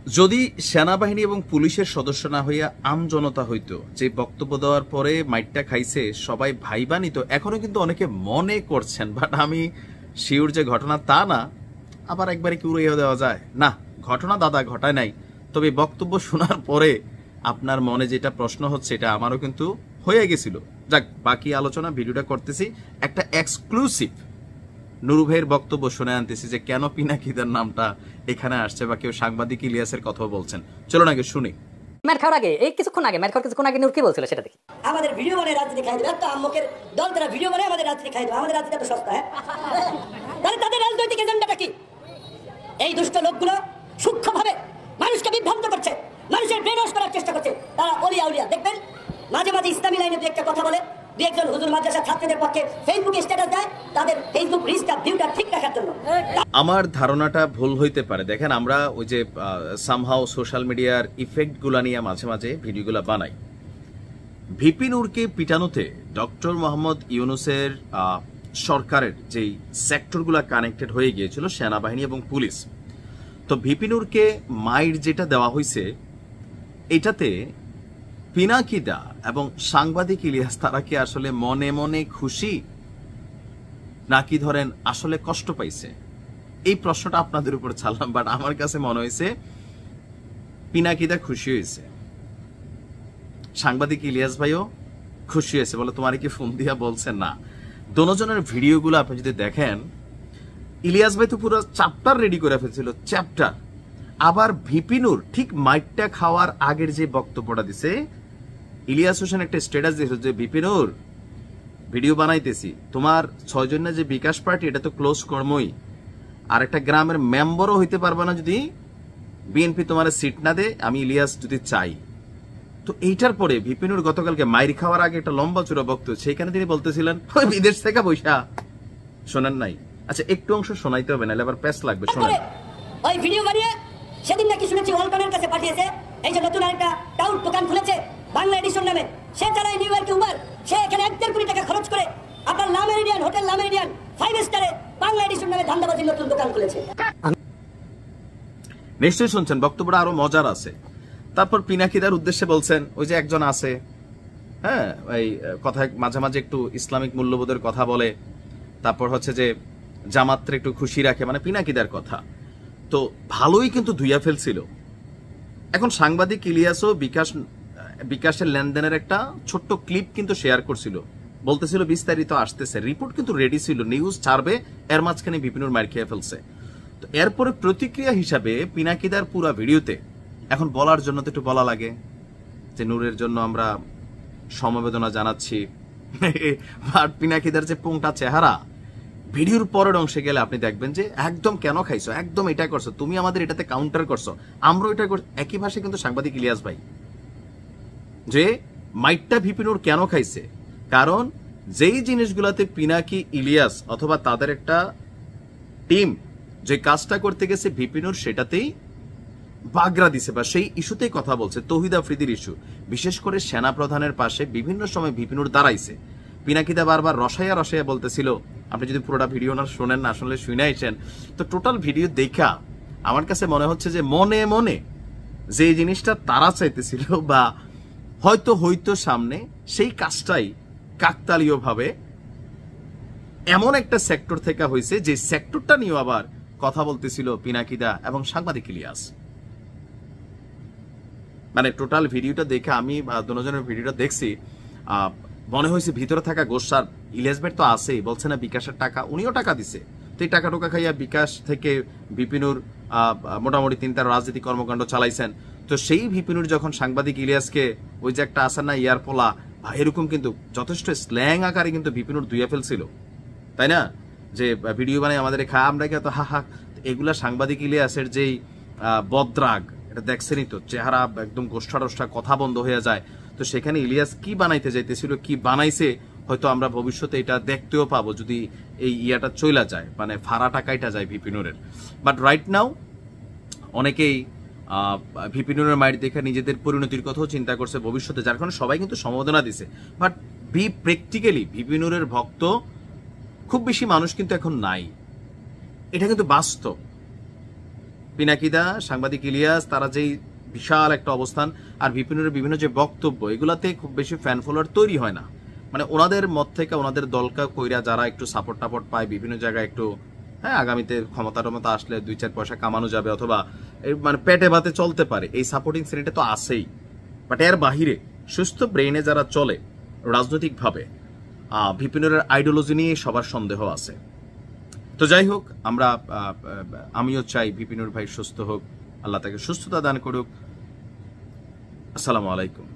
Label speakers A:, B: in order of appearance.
A: যদি সেনাবাহিনী এবং পুলিশের সদস্য না হইয়া আম জনতা হইতো, যে বক্তব্য দেওয়ার পরে মাইটটা খাইছে সবাই ভাইবা নিত, এখনো কিন্তু অনেকে মনে করছেন, বাট আমি শিওর যে ঘটনা তা না। আবার একবারে কি উড়িয়ে দেওয়া যায় না, ঘটনা দাদা ঘটায় নাই। তবে বক্তব্য শোনার পরে আপনার মনে যেটা প্রশ্ন হচ্ছে এটা আমারও কিন্তু হয়ে গেছিল। যাক, বাকি আলোচনা ভিডিওটা করতেছি, একটা এক্সক্লুসিভ নুরু ভাইয়ের বক্তব্য শুনে আনতেছি যে কেন পিনাকিদার নামটা এখানে আসছে, বা কেউ সাংবাদিক ইলিয়াসের কথা বলছেন। চলুন আগে শুনি।
B: ম্যাট খাওয়ার আগে কিছুক্ষণ আগে নূর কি বলছিল সেটা দেখি।
C: আমাদের ভিডিও বানায় রাজনীতি খাই দেবে, একটা আম্মকের দল তারা ভিডিও বানায় আমাদের রাজনীতি খাই দেবে। আমাদের রাজনীতি তো সস্তা, হ্যাঁ? তাহলে তাদের রাজনৈতিক এজেন্ডাটা কি? এই দুষ্ট লোকগুলো সূক্ষ্মভাবে মানুষকে বিভ্রান্ত করছে, মানুষের ব্রেন ওয়াশ করার চেষ্টা করছে। তারা অলিয়া উলিয়া দেখবেন মাঝে মাঝে ইসলামী লাইনে দু একটা কথা বলে, দু একজন হুজুর মাদ্রাসা ছাত্রদের পক্ষে ফেসবুকে স্ট্যাটাস দেয় তাদের ফেসবুক রিচটা ভিউটা ঠিক রাখার জন্য।
A: আমার ধারণাটা ভুল হইতে পারে। দেখেন, আমরা ওই যে সামহাও সোশ্যাল মিডিয়ার ইফেক্ট গুলা নিয়ে মাঝে মাঝে ভিডিওগুলা বানাই। ভিপি নূরকে পিটানোতে ডক্টর মোহাম্মদ ইউনূসের সরকারের যেই সেক্টরগুলা কানেক্টেড হয়ে গিয়েছিল সেনাবাহিনী এবং পুলিশ, তো ভিপি নূরকে মাইর যেটা দেওয়া হয়েছে এটাতে পিনাকিদা এবং সাংবাদিক ইলিয়াস তারা কি আসলে মনে মনে খুশি নাকি ধরেন আসলে কষ্ট পাইছে? এই প্রশ্নটা আপনাদের উপর ছাড়লাম, বাট আমার কাছে মনে হয়েছে পিনাকিদা খুশি হয়েছে, সাংবাদিক ইলিয়াস ভাইও খুশি হয়েছে। বলে তোমার কি ফোন দিয়া বলছেন না? দোনোজনের ভিডিওগুলো আপনি যদি দেখেন, ইলিয়াস ভাই তো পুরো চ্যাপ্টার রেডি করে ফেলছিল, চ্যাপ্টার। আবার ভিপি নূর ঠিক মাইটটা খাওয়ার আগের যে বক্তব্যটা দিছে, ইলিয়াস হোসেন একটা স্ট্যাটাস দিয়েছিল যে ভিপি নূর ভিডিও বানাইতেছি, তোমার 6 জন যে বিকাশ পার্টি এটা তো ক্লোজ কর্মই, আর একটা গ্রামের মেম্বারও হইতে পারবে না যদি বিএনপি তোমার সিট না দে, আমি ইলিয়াস যদি চাই। তো এইটার পরে ভিপি নূর গতকালকে মাইর খাওয়ার আগে একটা লম্বা চূড়া বক্তব্য, সেইখানে তিনি বলতেছিলেন ওই বিদেশ থেকে বৈশা শোনেন নাই। আচ্ছা, একটু অংশ শোনাইতে হবে, নাহলে আবার প্যাস লাগবে। শোনেন।
C: ওই ভিডিও বানিয়ে সেদিন নাকি শুনেছি ওয়ালটনের কাছে পাঠিয়েছে, এই যে নতুন আরেকটা টাউট দোকান খুলেছে বাংলা এডিশন নামে, সে চালায় নিউ ইয়র্কে উবার, সে এখানে 1.5 কোটি টাকা খরচ করে আপনার লা মেরিডিয়ান হোটেল, লা মেরিডিয়ান 5 স্টারে বাংলা এডিশন নামে ধান্দাবাজির নতুন দোকান খুলেছে।
A: নিশ্চয়ই শুনছেন, বক্তব্যটা আরো মজার আছে। তারপর পিনাকিদার উদ্দেশ্যে বলছেন ওই যে একজন আছে, হ্যাঁ, এই কথায় মাঝে মাঝে একটু ইসলামিক মূল্যবোধের কথা বলে, তারপর হচ্ছে যে জামাতরে একটু খুশি রাখে, মানে পিনাকিদার কথা তো ভালোই কিন্তু ধুইয়া ফেলছিল। এখন সাংবাদিক ইলিয়াসও বিকাশের লেনদেনের একটা ছোট্ট ক্লিপ কিন্তু শেয়ার করছিল, বলতেছিল বিস্তারিত আসতেছে, রিপোর্ট কিন্তু রেডি ছিল, নিউজ ছাড়বে, এর মাঝখানে ভিপি নূর মার খেয়ে ফেলছে। তো এরপরে প্রতিক্রিয়া হিসাবে পিনাকিদার পুরো ভিডিওতে, এখন বলার জন্য তো একটু বলা লাগে যে নূরের জন্য আমরা সমবেদনা জানাচ্ছি, আর পিনাকিদার যে পোংটা চেহারা ভিডিওর পরের অংশে গেলে আপনি দেখবেন যে একদম কেন খাইছো, একদম এটা করছো, তুমি আমাদের এটাতে কাউন্টার করছো, আমরা এটা করছি। একই ভাষায় কিন্তু সাংবাদিক ইলিয়াস ভাই যে মাইটটা ভিপি নূর কেন খাইছে, কারণ যেই জিনিসগুলাতে পিনাকি ইলিয়াস অথবা তাদের একটা টিম যে কাজটা করতে গেছে ভিপি নূর সেটাতেই বাগরা দিছে, বা সেই ইস্যুতেই কথা বলছে, তৌহিদ আফ্রিদির ইস্যু, বিশেষ করে সেনা প্রধানের পাশে বিভিন্ন সময় ভিপি নূর দাঁড়াইছে। পিনাকিদা বারবার রসাইয়া রসাইয়া বলতেছিল, আপনি যদি পুরোটা ভিডিও না শোনেন, না আসলে শুনে আইছেন, তো টোটাল ভিডিও দেখা আমার কাছে মনে হচ্ছে যে মনে মনে যে জিনিসটা তারা চাইতেছিল বা হয়তো সামনে, সেই কাজটাই কাকতালীয় ভাবে এমন একটা সেক্টর থেকে হয়েছে যে সেক্টরটা নিয়েও আবার কথা বলতেছিল পিনাকিদা এবং সাংবাদিক ইলিয়াস। মানে টোটাল ভিডিওটা দেখে আমি দুজনের ভিডিওটা দেখছি, মনে হয়েছে ভিতরে থাকা গোসার ইলিয়াস ভাই তো আছেই, বলছে না বিকাশের টাকা, উনিও টাকা দিছে, তো এই টাকা টোকা খাইয়া বিকাশ থেকে ভিপি নূর মোটামুটি 3-4 রাজনীতি কর্মকাণ্ড চালাইছেন। তো সেই ভিপি নূর যখন সাংবাদিক ইলিয়াসকে ওই যে একটা আসে না ইয়ার পোলা বা এরকম কিন্তু যথেষ্ট স্ল্যাং আকারে কিন্তু ভিপি নূর ধুইয়া ফেলছিল, তাই না? যে ভিডিও বানাই আমাদের খায়, আমরা কি তো হা হা, এগুলা সাংবাদিক ইলিয়াসের যেই বদ্রাগ এটা দেখছেনই তো, চেহারা একদম গোষ্ঠা কথা বন্ধ হয়ে যায়। তো সেখানে ইলিয়াস কি বানাইতে যাইতেছিল, কি বানাইছে, হয়তো আমরা ভবিষ্যতে এটা দেখতেও পাবো যদি এই ইয়াটা চইলা যায়, মানে ফাড়া টাকাইটা যায় ভিপি নূরের। বাট রাইট নাও অনেকেই ভিপি নূরের মাইর দেখে নিজেদের পরিণতির কথাও চিন্তা করছে ভবিষ্যতে, যার কারণে সবাই কিন্তু সমবেদনা দিছে। বাট প্র্যাকটিক্যালি ভিপি নূরের ভক্ত খুব বেশি মানুষ কিন্তু এখন নাই, এটা কিন্তু বাস্তব। পিনাকিদা, সাংবাদিক ইলিয়াস, তারা যেই বিশাল একটা অবস্থান, আর বিপিনের বিভিন্ন যে বক্তব্য, এগুলাতে খুব বেশি ফ্যান ফলোয়ার তৈরি হয় না। মানে ওনাদের মত থেকে ওনাদের দলকা কইরা যারা একটু সাপোর্ট টাপোর্ট পায় বিভিন্ন জায়গায়, একটু হ্যাঁ আগামীতে ক্ষমতা আসলে 2-4 পয়সা কামানো যাবে অথবা মানে পেটে ভাতে চলতে পারে, এই সাপোর্টিং শ্রেণীটা তো আছেই। বাট এর বাহিরে সুস্থ ব্রেইনে যারা চলে রাজনৈতিকভাবে, বিপিনের আইডিওলজি নিয়ে সবার সন্দেহ আছে। তো যাই হোক, আমরা আমিও চাই বিপিনুর ভাই সুস্থ হোক, আল্লাহ তাকে সুস্থতা দান করুক। আসসালামু আলাইকুম।